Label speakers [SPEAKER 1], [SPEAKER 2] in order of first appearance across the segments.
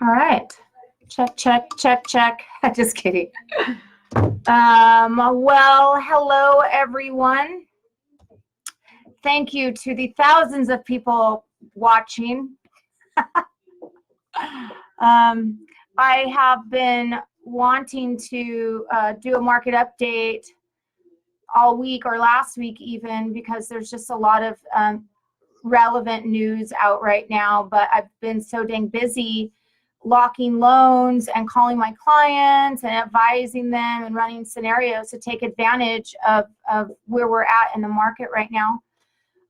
[SPEAKER 1] All right. Check, check, check, check. Just kidding. Well, hello, everyone. Thank you to the thousands of people watching. I have been wanting to do a market update all week or last week even because there's just a lot of relevant news out right now, but I've been so dang busy locking loans and calling my clients and advising them and running scenarios to take advantage of where we're at in the market right now.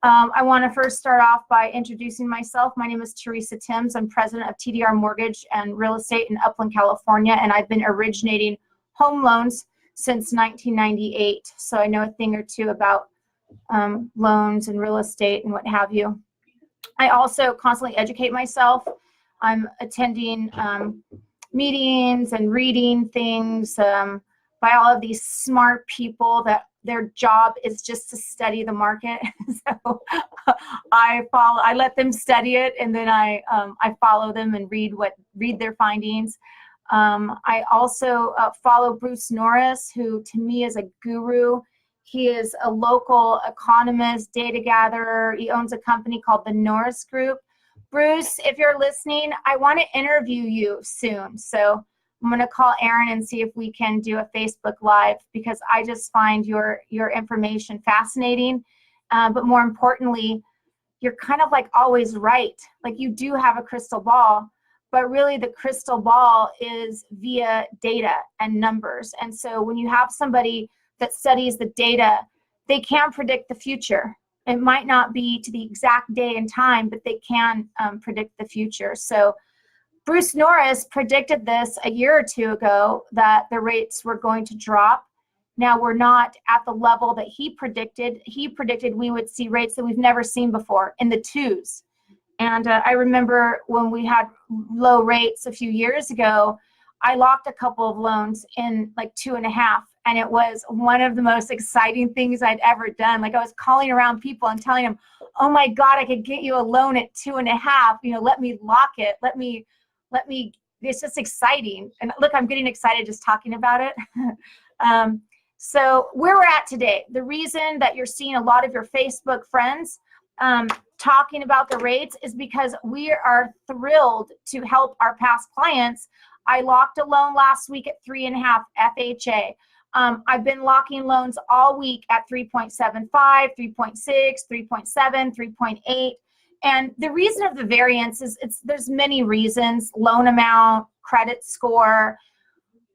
[SPEAKER 1] I want to first start off by introducing myself. My name is Teresa Timms. I'm president of TDR Mortgage and Real Estate in Upland, California, and I've been originating home loans since 1998. So I know a thing or two about loans and real estate and what have you. I also constantly educate myself. I'm attending meetings and reading things by all of these smart people that their job is just to study the market. So I let them study it, and then I follow them and read their findings. I also follow Bruce Norris, who to me is a guru. He is a local economist, data gatherer. He owns a company called the Norris Group. Bruce, if you're listening, I want to interview you soon. So I'm going to call Aaron and see if we can do a Facebook Live, because I just find your information fascinating. But more importantly, you're kind of like always right. Like you do have a crystal ball, but really the crystal ball is via data and numbers. And so when you have somebody that studies the data, they can predict the future. It might not be to the exact day and time, but they can predict the future. So Bruce Norris predicted this a year or two ago, that the rates were going to drop. Now we're not at the level that he predicted. He predicted we would see rates that we've never seen before, in the twos. And I remember when we had low rates a few years ago, I locked a couple of loans in like 2.5. And it was one of the most exciting things I'd ever done. Like I was calling around people and telling them, oh my God, I could get you a loan at 2.5. Let me lock it. Let me, it's just exciting. And look, I'm getting excited just talking about it. So where we're at today, the reason that you're seeing a lot of your Facebook friends talking about the rates is because we are thrilled to help our past clients. I locked a loan last week at 3.5 FHA. I've been locking loans all week at 3.75, 3.6, 3.7, 3.8. And the reason of the variance is there's many reasons: loan amount, credit score.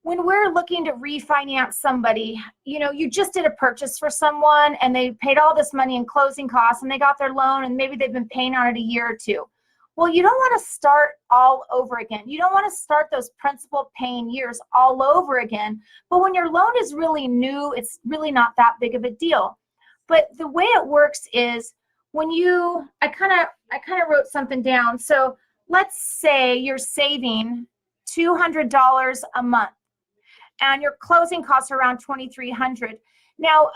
[SPEAKER 1] When we're looking to refinance somebody, you just did a purchase for someone and they paid all this money in closing costs and they got their loan and maybe they've been paying on it a year or two. Well, you don't want to start all over again. You don't want to start those principal paying years all over again. But when your loan is really new, it's really not that big of a deal. But the way it works is when I kind of wrote something down. So let's say you're saving $200 a month and your closing costs are around $2,300. Now,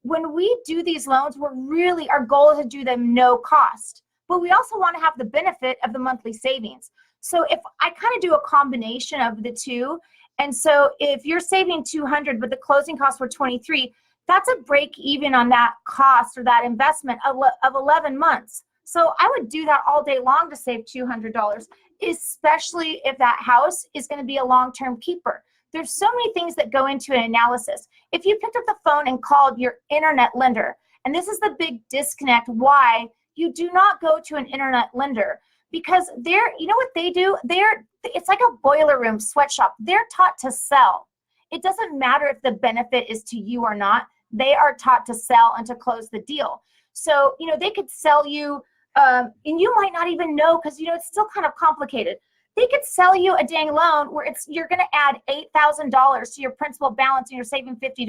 [SPEAKER 1] when we do these loans, our goal is to do them no cost. But we also want to have the benefit of the monthly savings. So if I kind of do a combination of the two, and so if you're saving $200, but the closing costs were $23, that's a break even on that cost or that investment of 11 months. So I would do that all day long to save $200, especially if that house is going to be a long-term keeper. There's so many things that go into an analysis. If you picked up the phone and called your internet lender, and this is the big disconnect why you do not go to an internet lender, because you know what they do? It's like a boiler room sweatshop. They're taught to sell. It doesn't matter if the benefit is to you or not. They are taught to sell and to close the deal. So, they could sell you, and you might not even know, because, it's still kind of complicated. They could sell you a dang loan where you're going to add $8,000 to your principal balance and you're saving $50.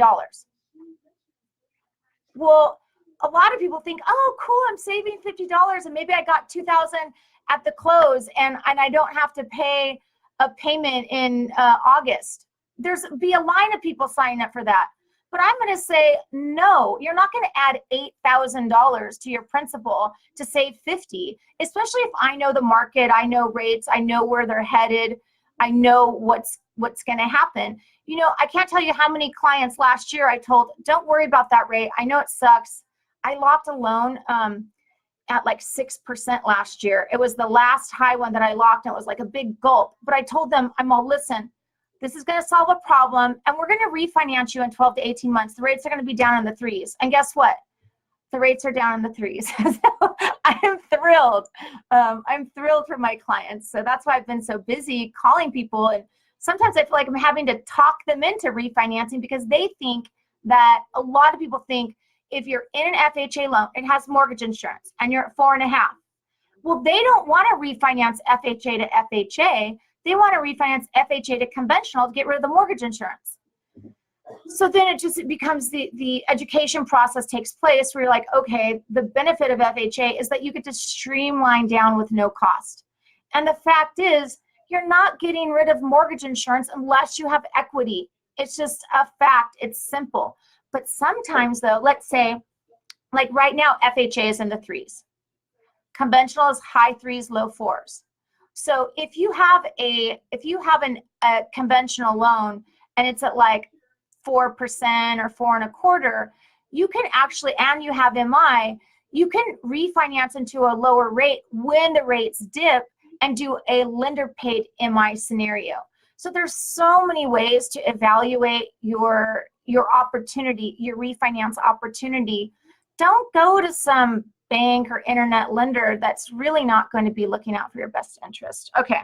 [SPEAKER 1] Well, a lot of people think, oh, cool, I'm saving $50 and maybe I got $2,000 at the close and I don't have to pay a payment in August. There's be a line of people signing up for that. But I'm going to say, no, you're not going to add $8,000 to your principal to save 50, especially if I know the market, I know rates, I know where they're headed, I know what's going to happen. You know, I can't tell you how many clients last year I told, don't worry about that rate. I know it sucks. I locked a loan at like 6% last year. It was the last high one that I locked, and it was like a big gulp. But I told them, I'm all, listen, this is going to solve a problem, and we're going to refinance you in 12 to 18 months. The rates are going to be down in the threes. And guess what? The rates are down in the threes. So I am thrilled. I'm thrilled for my clients. So that's why I've been so busy calling people. And sometimes I feel like I'm having to talk them into refinancing, because they think that, a lot of people think, if you're in an FHA loan, it has mortgage insurance, and you're at 4.5. Well, they don't want to refinance FHA to FHA. They want to refinance FHA to conventional to get rid of the mortgage insurance. So then it becomes the education process takes place where you're like, okay, the benefit of FHA is that you get to streamline down with no cost. And the fact is, you're not getting rid of mortgage insurance unless you have equity. It's just a fact. It's simple. But sometimes though, let's say, like right now, FHA is in the threes. Conventional is high threes, low fours. So if you have a conventional loan and it's at like 4% or 4.25%, you can actually, and you have MI, you can refinance into a lower rate when the rates dip and do a lender paid MI scenario. So there's so many ways to evaluate your opportunity, your refinance opportunity. Don't go to some bank or internet lender that's really not going to be looking out for your best interest. Okay.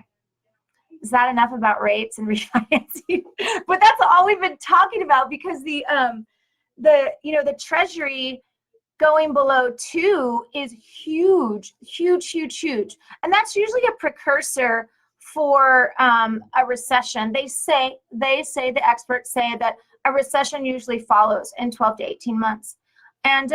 [SPEAKER 1] Is that enough about rates and refinancing? But that's all we've been talking about, because the treasury going below 2 is huge, huge, huge, huge. And that's usually a precursor for a recession. They say, the experts say that a recession usually follows in 12 to 18 months. And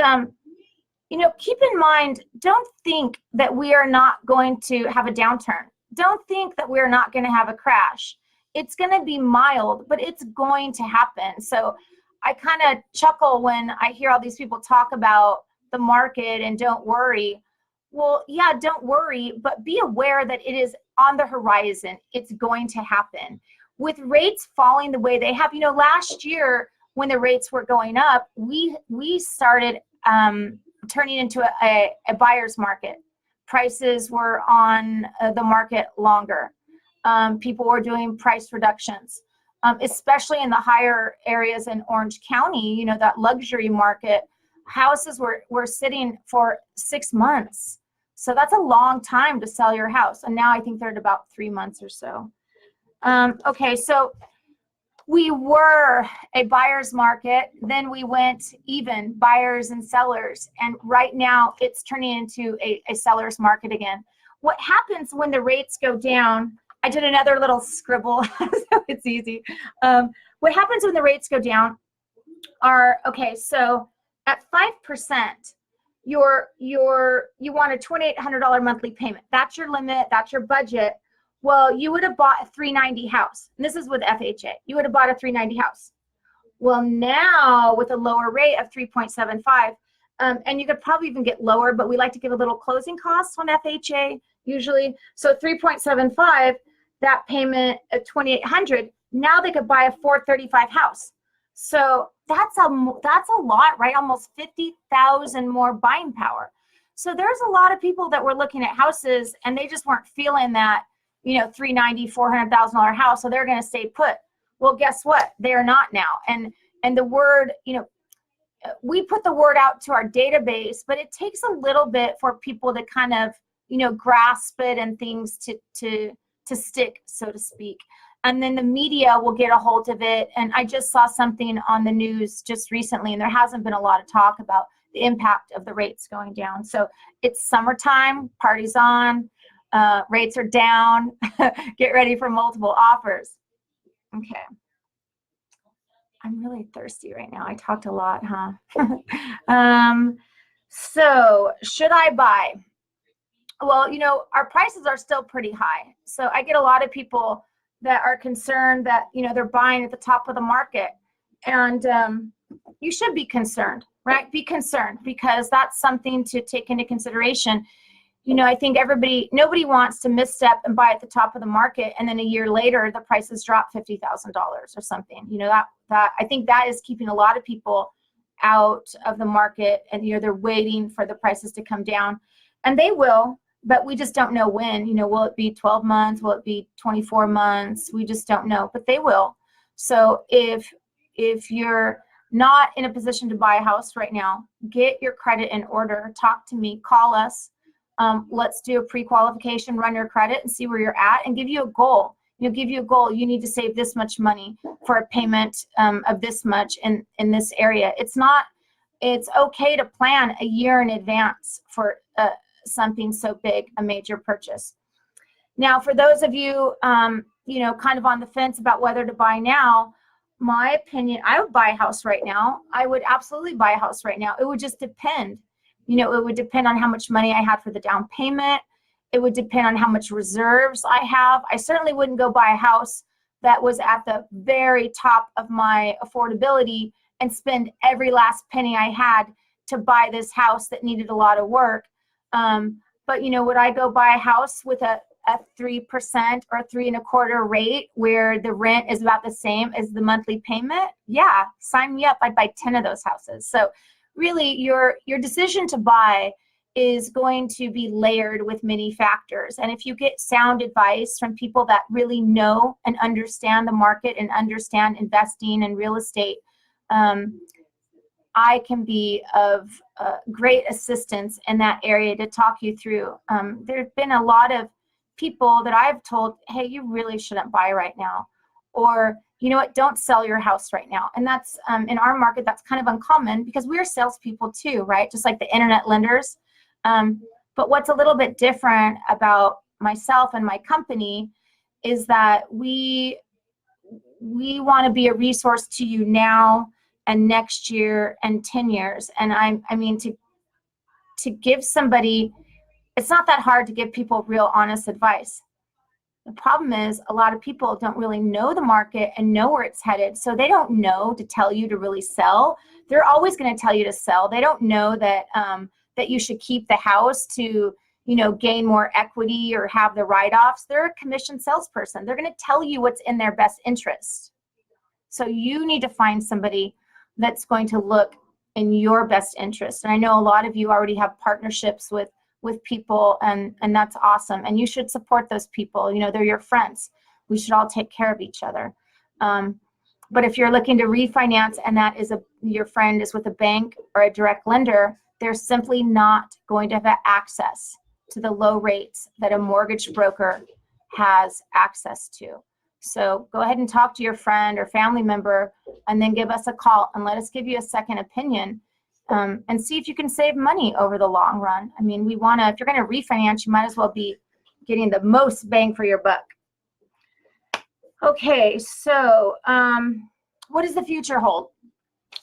[SPEAKER 1] keep in mind, don't think that we are not going to have a downturn. Don't think that we're not going to have a crash. It's going to be mild, but it's going to happen. So I kind of chuckle when I hear all these people talk about the market and don't worry. Well, yeah, don't worry, but be aware that it is on the horizon. It's going to happen. With rates falling the way they have, last year when the rates were going up, we started turning into a buyer's market. Prices were on the market longer. People were doing price reductions, especially in the higher areas in Orange County, that luxury market. Houses were sitting for 6 months. So that's a long time to sell your house. And now I think they're at about 3 months or so. Okay, so we were a buyer's market, then we went even buyers and sellers, and right now it's turning into a seller's market again. What happens when the rates go down? I did another little scribble, so it's easy. What happens when the rates go down are, okay, so at 5%, you want a $2,800 monthly payment. That's your limit, that's your budget. Well, you would have bought a 390 house. And this is with FHA. You would have bought a 390 house. Well, now with a lower rate of 3.75, and you could probably even get lower, but we like to give a little closing costs on FHA usually. So 3.75, that payment at 2,800. Now they could buy a 435 house. So that's a lot, right? Almost 50,000 more buying power. So there's a lot of people that were looking at houses and they just weren't feeling that, $390,000, $400,000 house, so they're going to stay put. Well, guess what? They're not now. And the word, we put the word out to our database, but it takes a little bit for people to kind of, grasp it and things to stick, so to speak. And then the media will get a hold of it. And I just saw something on the news just recently, and there hasn't been a lot of talk about the impact of the rates going down. So it's summertime, party's on. Rates are down. Get ready for multiple offers. Okay. I'm really thirsty right now. I talked a lot, huh? So should I buy? Well, our prices are still pretty high. So I get a lot of people that are concerned that, they're buying at the top of the market. And you should be concerned, right? Be concerned, because that's something to take into consideration. I think nobody wants to misstep and buy at the top of the market, and then a year later the prices drop $50,000 or something. That I think that is keeping a lot of people out of the market, and they're waiting for the prices to come down, and they will, but we just don't know when. Will it be 12 months? Will it be 24 months? We just don't know, but they will. So if you're not in a position to buy a house right now, get your credit in order. Talk to me, call us. Let's do a pre-qualification, run your credit and see where you're at, and give you a goal. Give you a goal. You need to save this much money for a payment of this much in this area. It's okay to plan a year in advance for something so big, a major purchase. Now, for those of you, kind of on the fence about whether to buy now, my opinion, I would buy a house right now. I would absolutely buy a house right now. It would just depend. It would depend on how much money I had for the down payment. It would depend on how much reserves I have. I certainly wouldn't go buy a house that was at the very top of my affordability and spend every last penny I had to buy this house that needed a lot of work. But would I go buy a house with a 3% or 3.25% rate where the rent is about the same as the monthly payment? Yeah, sign me up. I'd buy 10 of those houses. So really, your decision to buy is going to be layered with many factors. And if you get sound advice from people that really know and understand the market and understand investing in real estate, I can be of great assistance in that area to talk you through. There have been a lot of people that I've told, hey, you really shouldn't buy right now. Or, you know what, don't sell your house right now. And that's, in our market, that's kind of uncommon because we're salespeople too, right? Just like the internet lenders. But what's a little bit different about myself and my company is that we want to be a resource to you now and next year and 10 years. And I mean, to give somebody, it's not that hard to give people real honest advice. The problem is a lot of people don't really know the market and know where it's headed. So they don't know to tell you to really sell. They're always going to tell you to sell. They don't know that that you should keep the house to, gain more equity or have the write-offs. They're a commissioned salesperson. They're going to tell you what's in their best interest. So you need to find somebody that's going to look in your best interest. And I know a lot of you already have partnerships with people, and that's awesome. And you should support those people. They're your friends. We should all take care of each other. But if you're looking to refinance and that is your friend is with a bank or a direct lender, they're simply not going to have access to the low rates that a mortgage broker has access to. So go ahead and talk to your friend or family member and then give us a call and let us give you a second opinion. And see if you can save money over the long run. I mean, if you're going to refinance, you might as well be getting the most bang for your buck. Okay, so what does the future hold?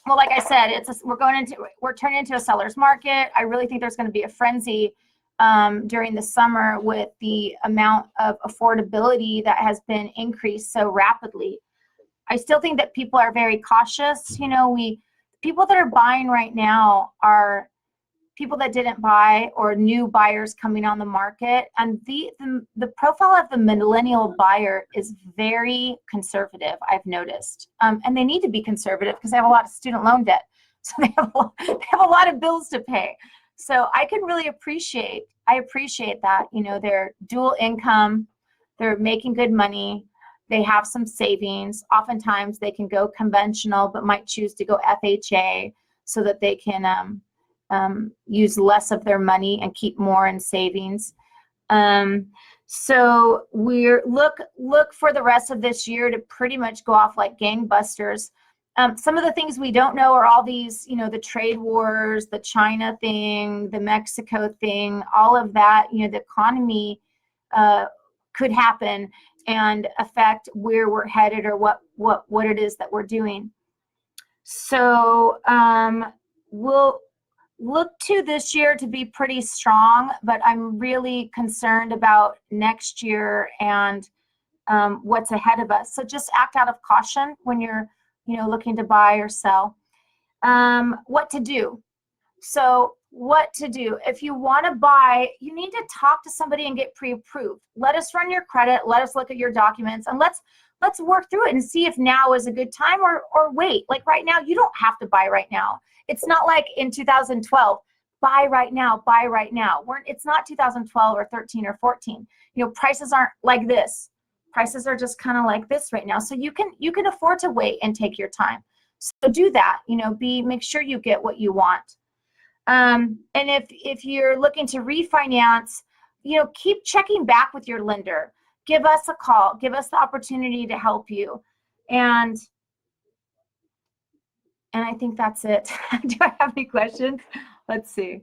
[SPEAKER 1] Well, like I said, we're turning into a seller's market. I really think there's going to be a frenzy during the summer with the amount of affordability that has been increased so rapidly. I still think that people are very cautious. People that are buying right now are people that didn't buy or new buyers coming on the market. And the profile of the millennial buyer is very conservative, I've noticed. And they need to be conservative because they have a lot of student loan debt. So they have a lot of bills to pay. So I can really appreciate that. They're dual income, they're making good money. They have some savings. Oftentimes they can go conventional, but might choose to go FHA so that they can use less of their money and keep more in savings. So we're look for the rest of this year to pretty much go off like gangbusters. Some of the things we don't know are all these, the trade wars, the China thing, the Mexico thing, all of that. The economy could happen and affect where we're headed or what it is that we're doing. So we'll look to this year to be pretty strong, but I'm really concerned about next year and what's ahead of us. So just act out of caution when you're looking to buy or sell. what to do. So what to do. If you want to buy, you need to talk to somebody and get pre-approved. Let us run your credit. Let us look at your documents, and let's work through it and see if now is a good time or wait. Like right now, you don't have to buy right now. It's not like in 2012, buy right now, buy right now. It's not 2012 or 13 or 14. You know, prices aren't like this. Prices are just kind of like this right now. So you can afford to wait and take your time. So do that. You know, make sure you get what you want. And if you're looking to refinance, you know, keep checking back with your lender. Give us a call. Give us the opportunity to help you. And I think that's it. Do I have any questions? Let's see.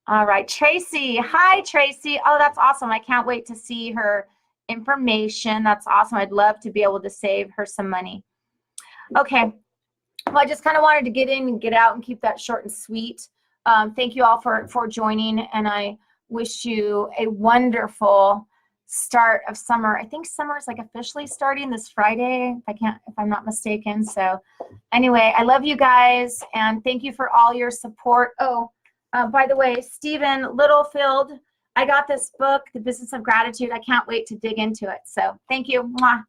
[SPEAKER 1] All right, Tracy. Hi, Tracy. Oh, that's awesome. I can't wait to see her information. That's awesome. I'd love to be able to save her some money. Okay. Well, I just kind of wanted to get in and get out and keep that short and sweet. Thank you all for joining, and I wish you a wonderful start of summer. I think summer is like officially starting this Friday, if I'm not mistaken. So anyway, I love you guys, and thank you for all your support. Oh, by the way, Stephen Littlefield, I got this book, The Business of Gratitude. I can't wait to dig into it. So thank you. Mwah.